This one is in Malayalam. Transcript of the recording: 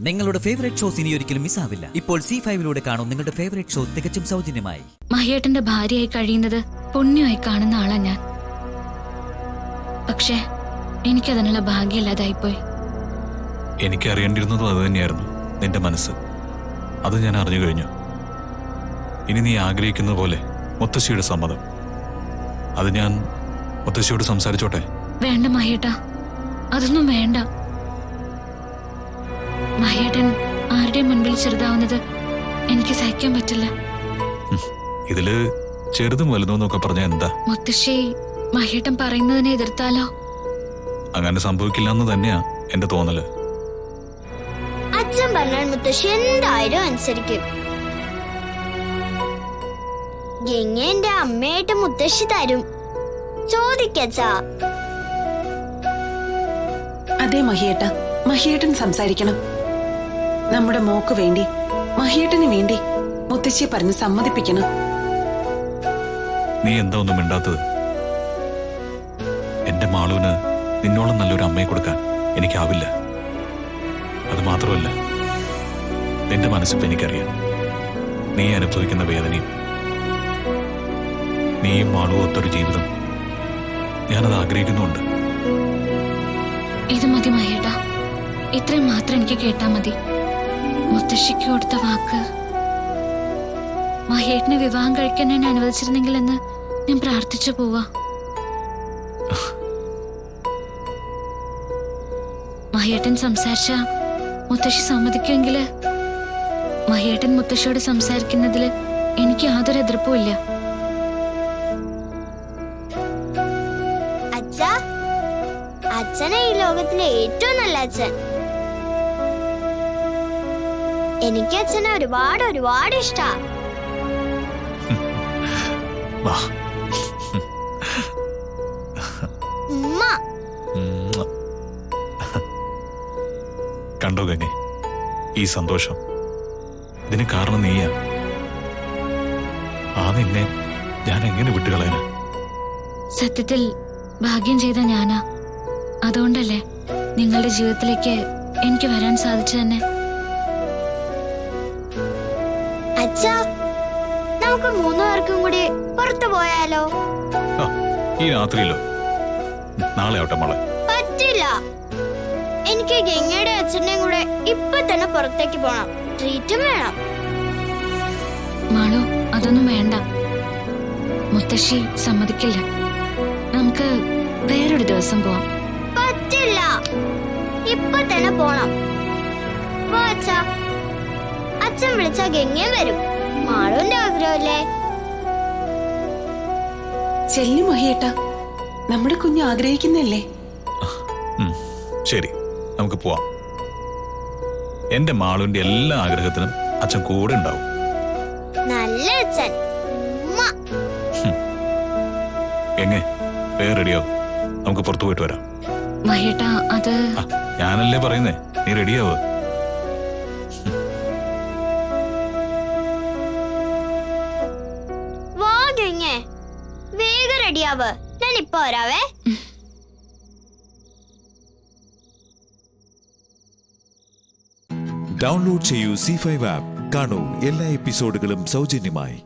നിങ്ങളുടെ ഫേവറേറ്റ് ഷോസ് ഇനി ഒരിക്കലും മിസ്സാവില്ല. ഇപ്പോൾ C5 കാണും നിങ്ങളുടെ ഫേവറേറ്റ് ഷോ തികച്ചും സൗജന്യമായി. മഹേട്ടന്റെ ഭാര്യയായി കഴിയുന്നത് പുണ്യമായി കാണുന്ന ആളാ ഞാൻ. പക്ഷേ എനിക്കതിനുള്ള ഭാഗ്യമില്ലാതായിപ്പോയി. എനിക്ക് അറിയേണ്ടിരുന്നതും അത് തന്നെയായിരുന്നു, നിന്റെ മനസ്സ്. അത് ഞാൻ അറിഞ്ഞു കഴിഞ്ഞു. ഇനി നീ ആഗ്രഹിക്കുന്ന പോലെ മുത്തശ്ശിയുടെ സമ്മതം, അത് ഞാൻ മുത്തശ്ശിയോട് സംസാരിച്ചോട്ടെ? വേണ്ട മഹേട്ടാ, അതൊന്നും വേണ്ട. മഹേട്ടൻ ആരുടെ മുൻപിൽ ചെറുതാവുന്നത് എനിക്ക് സഹിക്കാൻ പറ്റില്ല. ഇതില് ചെറുതും വലുതെന്നൊക്കെ പറഞ്ഞ എന്താ? മുത്തശ്ശി മഹേട്ടൻ പറയുന്നതിനെ എതിർത്താലോ? അങ്ങനെ സംഭവിക്കില്ല എന്ന് തന്നെയാ എന്റെ തോന്നല്. അച്ഛൻ പറഞ്ഞാൽ മുത്തശ്ശി എന്തായാലും അനുസരിക്കും. ഗംഗ എന്റെ അമ്മയായിട്ട് മുത്തശ്ശി തരും. ചോദിക്കച്ചാ. അതെ മഹിയേട്ട, മഹിയേട്ടൻ സംസാരിക്കണം. നമ്മുടെ മോക്ക് വേണ്ടി, മഹിയേട്ടന് വേണ്ടി മുത്തശ്ശിയെ പറഞ്ഞ് സമ്മതിപ്പിക്കണം. നീ എന്താ ഒന്നും മിണ്ടാത്തത്? എന്റെ മാളുവിന് നിന്നോളം നല്ലൊരു അമ്മയെ കൊടുക്കാൻ എനിക്കാവില്ല. അത് മാത്രമല്ല, നിന്റെ മനസ്സിപ്പ് എനിക്കറിയാം. നീ അനുഭവിക്കുന്ന വേദനയും. നീയും മാളുവും ഒത്തൊരു ജീവിതം ഞാനത് ആഗ്രഹിക്കുന്നുണ്ട്. ഇത് മതി മഹേട്ടാ, ഇത്രയും മാത്രം എനിക്ക് കേട്ടാ മതി. മുത്തശ്ശിക്ക് കൊടുത്ത വാക്ക് മഹേട്ടനെ വിവാഹം കഴിക്കാൻ എന്നെ അനുവദിച്ചിരുന്നെങ്കിൽ എന്ന് ഞാൻ പ്രാർത്ഥിച്ചു പോവാ. മഹേട്ടൻ സംസാരിച്ച മുത്തശ്ശി സമ്മതിക്കുമെങ്കില് മഹേട്ടൻ മുത്തശ്ശിയോട് സംസാരിക്കുന്നതില് എനിക്ക് യാതൊരു എതിർപ്പും ഇല്ല. അച്ഛനെ ഈ ലോകത്തിലെ ഏറ്റവും നല്ല അച്ഛൻ. എനിക്ക് അച്ഛനെ ഒരുപാട് ഒരുപാട് ഇഷ്ടാ. ഉമ്മ. കണ്ടോ ഗംഗേ, ഈ സന്തോഷം ഇതിന് കാരണം നീയാ. ആ നിന്നെ ഞാൻ എങ്ങനെ വിട്ടുകളയാനാ? സത്യത്തിൽ ഭാഗ്യം ചെയ്ത ഞാനാ. അതുകൊണ്ടല്ലേ നിങ്ങളുടെ ജീവിതത്തിലേക്ക് എനിക്ക് വരാൻ സാധിച്ചു തന്നെ. അച്ഛാ, നമുക്ക് 3 പേർക്കും കൂടി പുറത്തു പോയാലോ? ഈ രാത്രിയിലോ? നാളെ ആവട്ടെ മോളെ. പറ്റില്ല. എനിക്ക് ഗംഗയുടെ അച്ഛൻ്റെയും കൂടെ ഇപ്പൊ തന്നെ പുറത്തേക്ക് പോണം. ട്രീറ്റും വേണം. മാളു, അതൊന്നും വേണ്ട. മുത്തശ്ശി സമ്മതിക്കില്ല. നമുക്ക് വേറൊരു ദിവസം പോവാം. പറ്റില്ല, ഇപ്പൊ തന്നെ പോണം. പോ അച്ഛാ. അച്ഛൻ വിളിച്ച ഗംഗയും വരും. മാളുവിന്റെ ആഗ്രഹമല്ലേ? ചെല്ലു മഹിയേട്ട, നമ്മുടെ കുഞ്ഞ് ആഗ്രഹിക്കുന്നല്ലേ? ശരി, നമുക്ക് പോവാം. എന്റെ മാളുവിന്റെ എല്ലാ ആഗ്രഹത്തിനും അച്ഛൻ കൂടെ ഉണ്ടാവും. നല്ല അച്ഛൻ. എങ്ങനെ റെഡിയോ? നമുക്ക് പുറത്തു പോയിട്ട് വരാം. മഹേട്ടാ, അത് ഞാനല്ലേ പറയുന്നേ, നീ റെഡിയാവ്. വാ ഗംഗേ, വേഗം റെഡിയാവ്. ഞാൻ ഇപ്പൊ വരാവേ. ഡൗൺലോഡ് ചെയ്യൂ C5 ആപ്പ്. കാണൂ എല്ലാ എപ്പിസോഡുകളും സൗജന്യമായി.